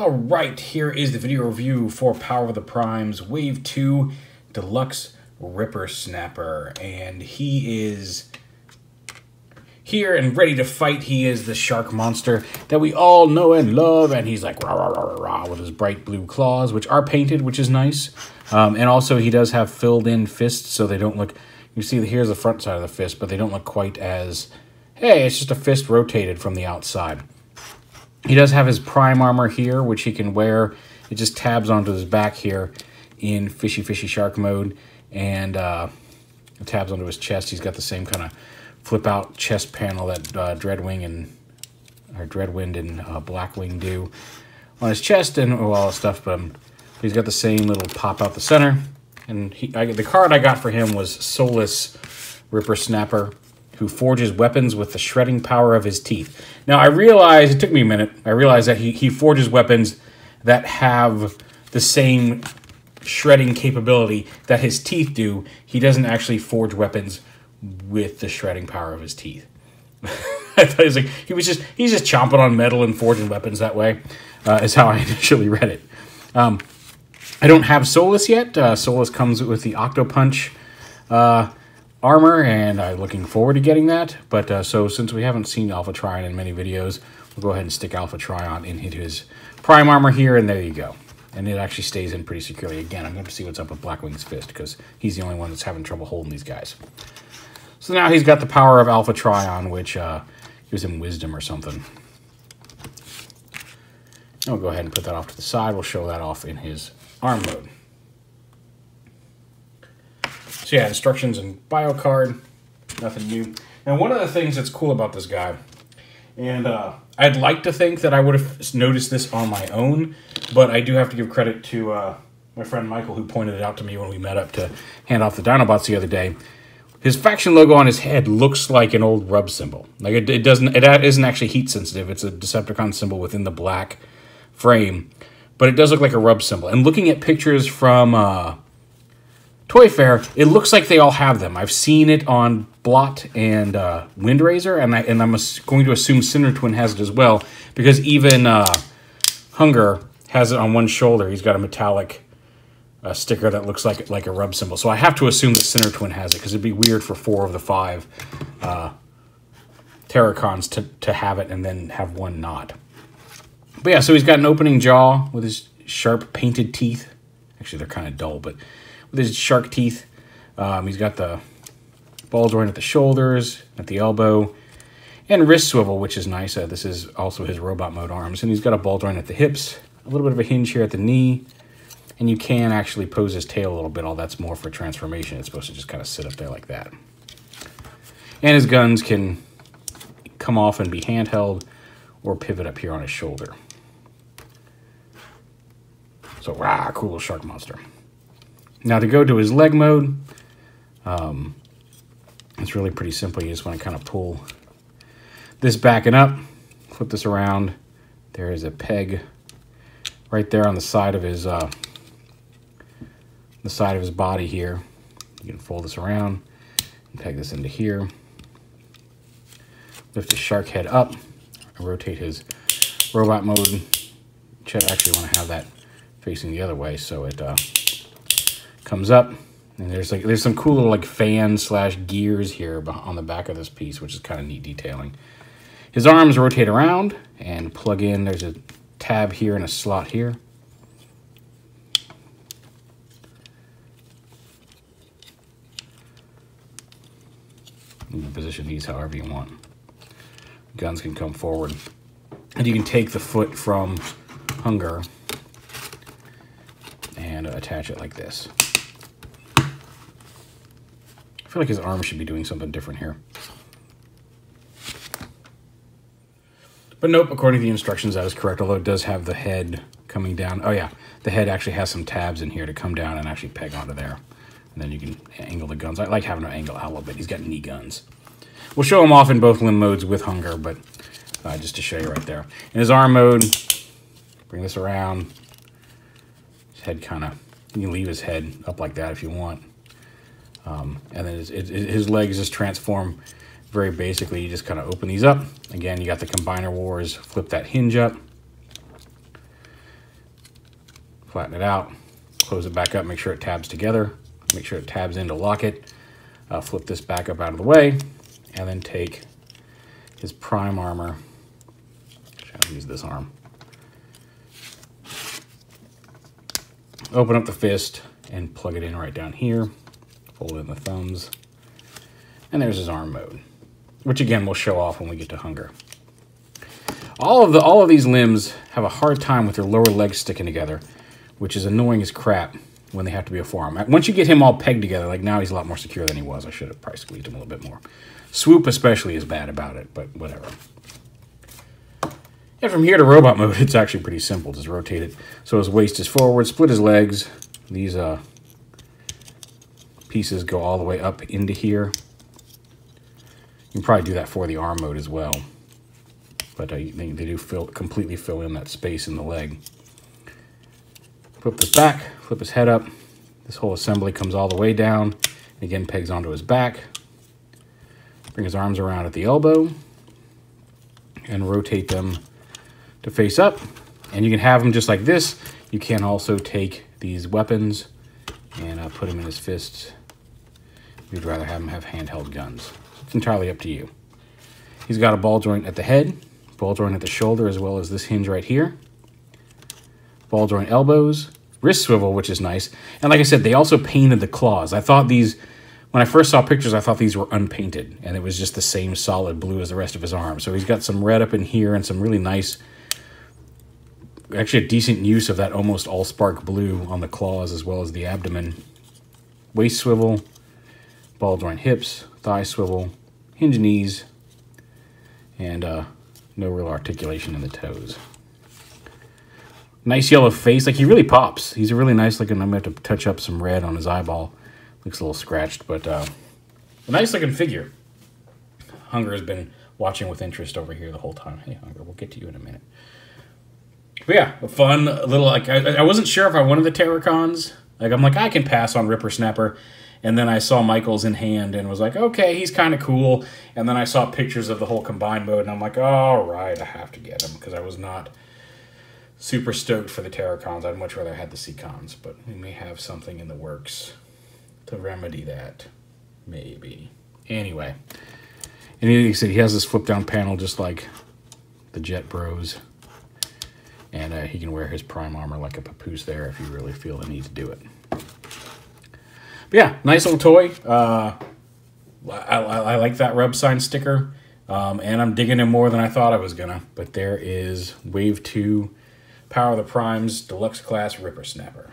Alright, here is the video review for Power of the Primes Wave 2 Deluxe RIPPERSNAPPER. And he is here and ready to fight. He is the shark monster that we all know and love. And he's like rah, rah, rah, rah, rah, with his bright blue claws, which are painted, which is nice. And also he does have filled in fists, so they don't look... You see, here's the front side of the fist, but they don't look quite as... Hey, it's just a fist rotated from the outside. He does have his prime armor here, which he can wear. It just tabs onto his back here in fishy shark mode, and it tabs onto his chest. He's got the same kind of flip out chest panel that Dreadwind and Blackwing do on his chest and all that stuff. But he's got the same little pop out the center. And the card I got for him was Soulless RIPPERSNAPPER, who forges weapons with the shredding power of his teeth. Now, I realized, it took me a minute, I realized that he forges weapons that have the same shredding capability that his teeth do. He doesn't actually forge weapons with the shredding power of his teeth. I thought he's just chomping on metal and forging weapons that way, is how I initially read it. I don't have Soulless yet. Soulless comes with the Octopunch armor, and I'm looking forward to getting that. But so since we haven't seen Alpha Trion in many videos, we'll go ahead and stick Alpha Trion into his prime armor here, and there you go. And it actually stays in pretty securely. Again, I'm going to see what's up with Blackwing's fist, because he's the only one that's having trouble holding these guys. So now he's got the power of Alpha Trion, which gives him wisdom or something. I'll go ahead and put that off to the side. We'll show that off in his arm mode. So yeah, instructions and bio card, nothing new. Now, one of the things that's cool about this guy, and I'd like to think that I would have noticed this on my own, but I do have to give credit to my friend Michael, who pointed it out to me when we met up to hand off the Dinobots the other day. His faction logo on his head looks like an old rub symbol. Like it isn't actually heat sensitive. It's a Decepticon symbol within the black frame, but it does look like a rub symbol. And looking at pictures from Toy Fair, it looks like they all have them. I've seen it on Blot and Windrazor, and I'm going to assume Cinder Twin has it as well, because even hun-gurrr has it on one shoulder. He's got a metallic sticker that looks like a rub symbol. So I have to assume that Cinder Twin has it, because it'd be weird for 4 of the 5 Terracons to have it and then have one not. But yeah, so he's got an opening jaw with his sharp painted teeth. Actually, they're kind of dull, but with his shark teeth. He's got the ball joint at the shoulders, at the elbow, and wrist swivel, which is nice. This is also his robot mode arms. And he's got a ball joint at the hips, a little bit of a hinge here at the knee, and you can actually pose his tail a little bit. All that's more for transformation. It's supposed to just kind of sit up there like that. And his guns can come off and be handheld or pivot up here on his shoulder. So, rah, cool little shark monster. Now, to go to his leg mode, it's really pretty simple. You just want to kind of pull this back and up, flip this around. There is a peg right there on the side of his body here. You can fold this around and peg this into here. Lift his shark head up, rotate his robot mode. Actually want to have that facing the other way, so it comes up, and there's some cool little like fan / gears here on the back of this piece, which is kind of neat detailing. His arms rotate around and plug in. There's a tab here and a slot here. You can position these however you want. Guns can come forward, and you can take the foot from hun-gurrr and attach it like this. I feel like his arm should be doing something different here. But nope, according to the instructions, that is correct, although it does have the head coming down. Oh yeah, the head actually has some tabs in here to come down and actually peg onto there. And then you can angle the guns. I like having an angle out a little bit. He's got knee guns. We'll show him off in both limb modes with hun-gurrr, but just to show you right there. In his arm mode, bring this around. His head kind of, you can leave his head up like that if you want. And then his legs just transform very basically. You just kind of open these up. Again, you got the Combiner Wars, flip that hinge up. Flatten it out, close it back up, make sure it tabs together, make sure it tabs in to lock it. Flip this back up out of the way, and then take his prime armor. I'll use this arm. Open up the fist and plug it in right down here. Fold in the thumbs. And there's his arm mode, which again we'll show off when we get to hun-gurrr. All of these limbs have a hard time with their lower legs sticking together, which is annoying as crap when they have to be a forearm. Once you get him all pegged together, like now he's a lot more secure than he was. I should have probably squeezed him a little bit more. Swoop especially is bad about it, but whatever. And from here to robot mode, it's actually pretty simple. Just rotate it so his waist is forward, split his legs. These pieces go all the way up into here. You can probably do that for the arm mode as well. But they do completely fill in that space in the leg. Flip this back, flip his head up. This whole assembly comes all the way down. Again, pegs onto his back. Bring his arms around at the elbow. And rotate them to face up. And you can have them just like this. You can also take these weapons and put them in his fists. If you'd rather have him have handheld guns. It's entirely up to you. He's got a ball joint at the head, ball joint at the shoulder, as well as this hinge right here. Ball joint elbows, wrist swivel, which is nice. And like I said, they also painted the claws. I thought these, when I first saw pictures, I thought these were unpainted, and it was just the same solid blue as the rest of his arm. So he's got some red up in here and some really nice, actually a decent use of that almost all-spark blue on the claws as well as the abdomen. Waist swivel, ball joint hips, thigh swivel, hinge knees, and no real articulation in the toes. Nice yellow face. Like, he really pops. He's a really nice looking. I'm going to have to touch up some red on his eyeball. Looks a little scratched, but a nice looking figure. hun-gurrr has been watching with interest over here the whole time. Hey, hun-gurrr, we'll get to you in a minute. But yeah, a fun little, like, I wasn't sure if I wanted the Terracons. Like, I'm like, I can pass on RIPPERSNAPPER. And then I saw Michael's in hand and was like, okay, he's kind of cool. And then I saw pictures of the whole combined mode, and I'm like, all right, I have to get him, because I was not super stoked for the Terracons. I'd much rather have the Seacons, but we may have something in the works to remedy that, maybe. Anyway, and he said he has this flip-down panel just like the Jet Bros, and he can wear his prime armor like a papoose there if you really feel the need to do it. But yeah, nice little toy. I like that rub sign sticker, and I'm digging him more than I thought I was gonna. But there is Wave 2 Power of the Primes Deluxe Class RIPPERSNAPPER.